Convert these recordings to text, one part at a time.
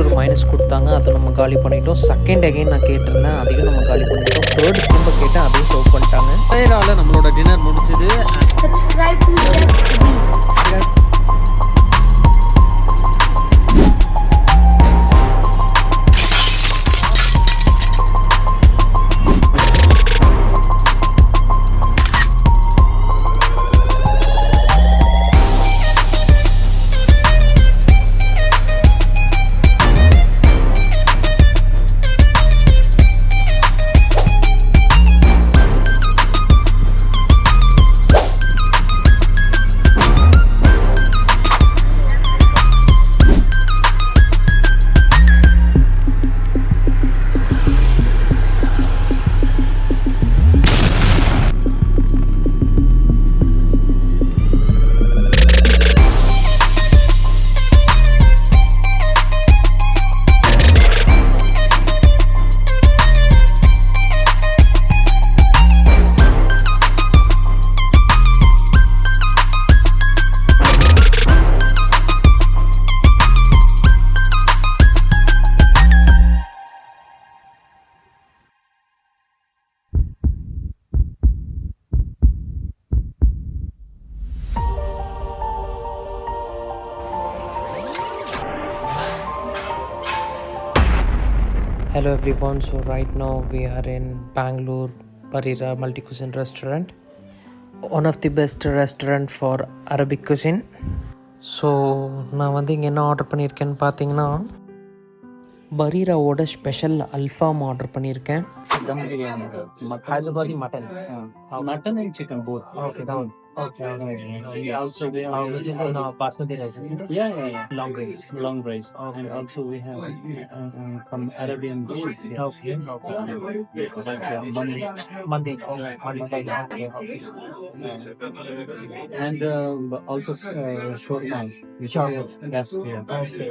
ஒரு மைனஸ் கொடுத்தாங்க, அதை நம்ம காலி பண்ணிட்டோம். செகண்ட் அகைன் நான் கேட்டிருந்தேன், அதையும் நம்ம காலி பண்ணிட்டோம். தேர்ட் திரும்ப கேட்டேன், அதையும் சர்வ் பண்ணிட்டாங்க. பரேரால நம்மளோட டின்னர் முடிஞ்சது. Hello everyone, so right now we are in Banglore Bareerah multi-cuisine restaurant, one of the best restaurant for Arabic cuisine. So நான் வந்து இங்கே என்ன ஆர்டர் பண்ணியிருக்கேன்னு பார்த்தீங்கன்னா பரீராவோட ஸ்பெஷல் அல்ஃபாம் ஆர்டர் பண்ணியிருக்கேன். Dum biryani, Hyderabadi mutton, mutton and chicken both. Okay, down. Okay. Also we have which is in basmati rice. yeah. Long rice. Long rice. Okay. And also we have some Arabian dishes. Yeah. Okay. Mandi. And also shawarma. Shawarma. Yes. Yeah. Okay.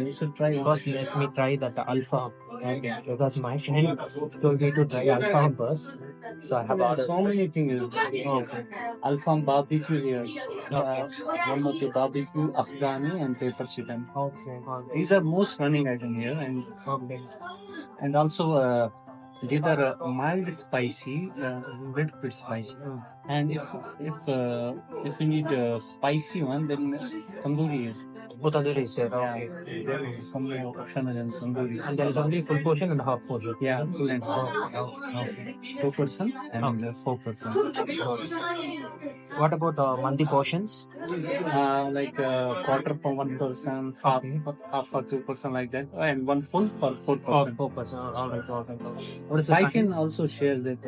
You should try. First let me try that alfam. Okay. Because my friend told me to try alfam first. So I have ordered. So many things. Okay. Alfam barbecue here. One of the barbecue, Afghani and pepper chicken. Okay. These are most running item here, Okay. and also these are mild spicy, bit spicy. And if you need a spicy one, then tandoori is. Both other is there. Yeah, Okay. there is some option in tandoori. And there is only full portion and half portion. Yeah, full and half. Okay. 2% and 4%. What about mandi portions? Like quarter for 1%, half for 2% like that, and one full for 4%. 4%. All right. What is I the can also share that.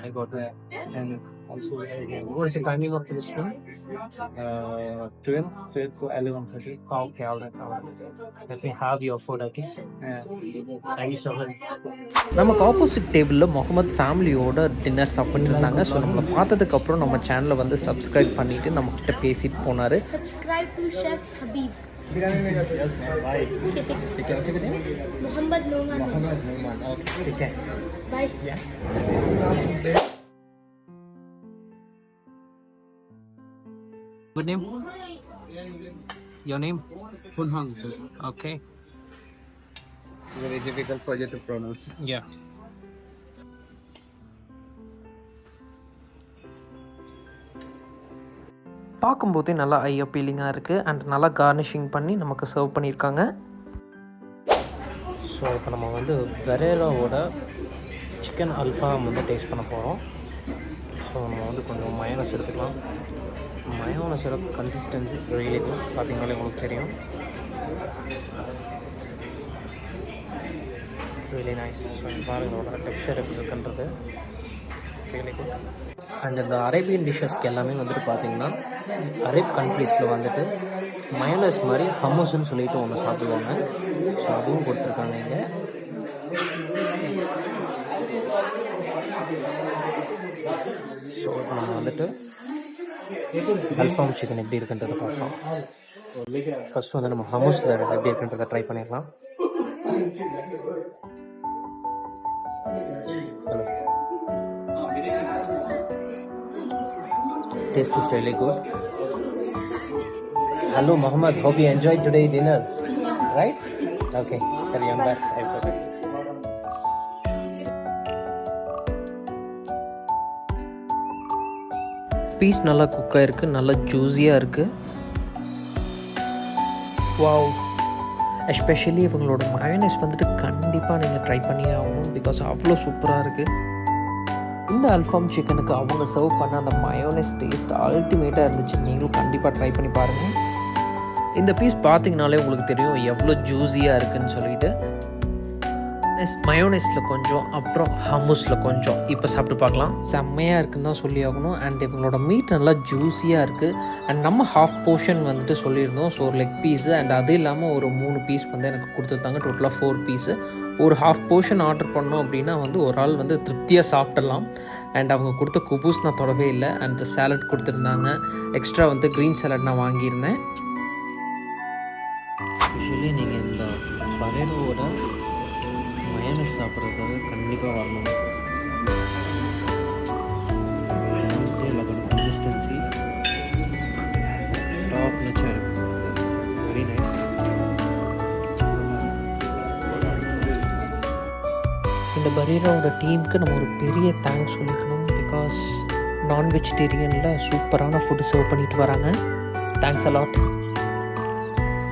I got that. And also What is the timing of this one? 12 to 11:30. Okay, all right. Let me have your food, okay? Thank you so much. நமக்கு opposite டேபிளில் முகமது ஃபேமிலியோட dinner சாப்பிட்டு இருந்தாங்க. So நம்மளை பார்த்ததுக்கப்புறம் நம்ம சேனலை வந்து சப்ஸ்கிரைப் பண்ணிவிட்டு நம்மக்கிட்ட பேசிட்டு போனார். Subscribe to Chef Habeeb. Yes, ma'am. Bye. ठीक है, अच्छे दिन Muhammad Noman. ओके ठीक है. Bye. Good name? Your name? Punhang, sir. Okay. Very difficult for you to pronounce. Yeah. பார்க்கும்போதே நல்லா ஐ அப்பீலிங்காக இருக்குது அண்ட் நல்லா கார்னிஷிங் பண்ணி நமக்கு சர்வ் பண்ணியிருக்காங்க. ஸோ இப்போ நம்ம வந்து பரேராவோட சிக்கன் அல்ஃபாம் வந்து டேஸ்ட் பண்ண போகிறோம். ஸோ நம்ம வந்து கொஞ்சம் மயோனஸ் எடுத்துக்கலாம். மயோனஸோட கன்சிஸ்டன்சி ரியலி குட். பார்த்தீங்கனாலே உங்களுக்கு தெரியும். Really nice. ஸோ பாருங்களோட டெக்ஸ்சர் எப்படி இருக்குன்றது ரியலி குட். அண்ட் இந்த அரேபியன் டிஷ்ஷஸ்க்கு எல்லாமே வந்துட்டு பார்த்தீங்கன்னா அரேப் கண்ட்ரீஸில் வந்துட்டு மயோனஸ் மாதிரி ஹம்மஸ்ன்னு சொல்லிட்டு ஒன்று சாப்பிடுவாங்க. ஸோ அதுவும் கொடுத்துருக்காங்க இங்கே. ஸோ இப்போ நம்ம வந்துட்டு அல்ஃபாம் சிக்கன் எப்படி இருக்குன்றதை பார்க்கலாம். ஃபர்ஸ்ட் வந்து நம்ம ஹமூஸ் எப்படி இருக்குன்றதை ட்ரை பண்ணிடலாம். Hello, taste is really good. Hello Muhammad, hope you enjoyed today's dinner. right? Okay, carry on back. I forgot. Piece நல்லா குக் ஆகிருக்கு, நல்லா ஜூஸியாக இருக்குது. வாவ், எஸ்பெஷலி இவங்களோட மயோனைஸ் வந்துட்டு கண்டிப்பாக நீங்கள் ட்ரை பண்ணியே ஆகணும், பிகாஸ் அவ்வளோ சூப்பராக இருக்குது. இந்த அல்ஃபாம் சிக்கனுக்கு அவங்க சர்வ் பண்ண அந்த மயோனைஸ் டேஸ்ட் அல்டிமேட்டாக இருந்துச்சு. நீங்களும் கண்டிப்பாக ட்ரை பண்ணி பாருங்கள். இந்த பீஸ் பார்த்தீங்கனாலே உங்களுக்கு தெரியும் எவ்வளோ ஜூஸியாக இருக்குதுன்னு சொல்லிட்டு. மயோனைஸில் கொஞ்சம், அப்புறம் ஹம்முஸில் கொஞ்சம் இப்போ சாப்பிட்டு பார்க்கலாம். செம்மையாக இருக்குன்னு தான் சொல்லி ஆகணும். அண்ட் இவங்களோட மீட் நல்லா ஜூஸியாக இருக்குது. அண்ட் நம்ம ஹாஃப் போர்ஷன் வந்துட்டு சொல்லியிருந்தோம். ஸோ ஒரு லெக் பீஸு அண்ட் அது இல்லாமல் ஒரு 3 பீஸ் வந்து எனக்கு கொடுத்துருந்தாங்க. டோட்டலாக 4 பீஸு. ஒரு ஹாஃப் போர்ஷன் ஆர்டர் பண்ணோம் அப்படின்னா வந்து ஒரு ஆள் வந்து திருப்தியாக சாப்பிடலாம். அண்ட் அவங்க கொடுத்த குபூஸ் நான் தொடவே இல்லை. அண்ட் சாலட் கொடுத்துருந்தாங்க. எக்ஸ்ட்ரா வந்து க்ரீன் சாலட் நான் வாங்கியிருந்தேன். யூஸ்வலி நீங்கள் இந்த பரேரோட மயோனைஸ் சாப்பிட்றதுக்காக கண்டிப்பாக வரணும். சான்ஸே அதோட கன்சிஸ்டன்சி டாப் நச்சாக இருக்கும். Very nice. இந்த பரீராவோட டீமுக்கு நம்ம ஒரு பெரிய தேங்க்ஸ் சொல்லிக்கணும். பிகாஸ் நான் வெஜிடேரியனில் சூப்பரான ஃபுட்டு சர்வ் பண்ணிட்டு வராங்க. Thanks a lot.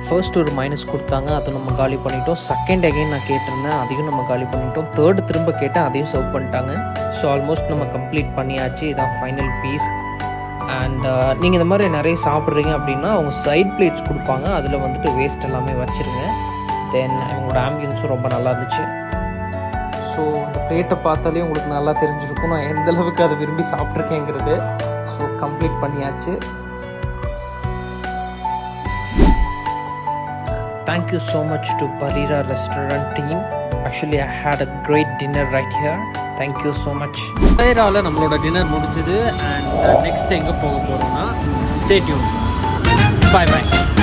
ஃபர்ஸ்ட் ஒரு மைனஸ் கொடுத்தாங்க, அதை நம்ம காலி பண்ணிட்டோம். செகண்ட் அகைன் நான் கேட்டிருந்தேன், அதையும் நம்ம காலி பண்ணிட்டோம். தேர்டு திரும்ப கேட்டேன், அதையும் சர்வ் பண்ணிட்டாங்க. ஸோ ஆல்மோஸ்ட் நம்ம கம்ப்ளீட் பண்ணியாச்சு. இதான் ஃபைனல் பீஸ். அண்ட் நீங்கள் இந்த மாதிரி நிறைய சாப்பிட்றீங்க அப்படின்னா அவங்க சைட் பிளேட்ஸ் கொடுப்பாங்க. அதில் வந்துட்டு வேஸ்ட் எல்லாமே வச்சுருங்க. தென் அவங்களோட ஆம்பியன்ஸும் ரொம்ப நல்லா இருந்துச்சு. ஸோ அந்த பிளேட்டை பார்த்தாலே உங்களுக்கு நல்லா தெரிஞ்சிருக்கும் நான் எந்த அளவுக்கு அதை விரும்பி சாப்பிட்ருக்கேங்கிறது. ஸோ கம்ப்ளீட் பண்ணியாச்சு. Thank you so much to Bareerah restaurant team. Actually, I had a great dinner right here. Thank you so much. Bareerahல நம்மளோட டின்னர் முடிஞ்சது. அண்ட் நெக்ஸ்ட் எங்கே போக போகிறோம்னா, stay tuned. Bye bye.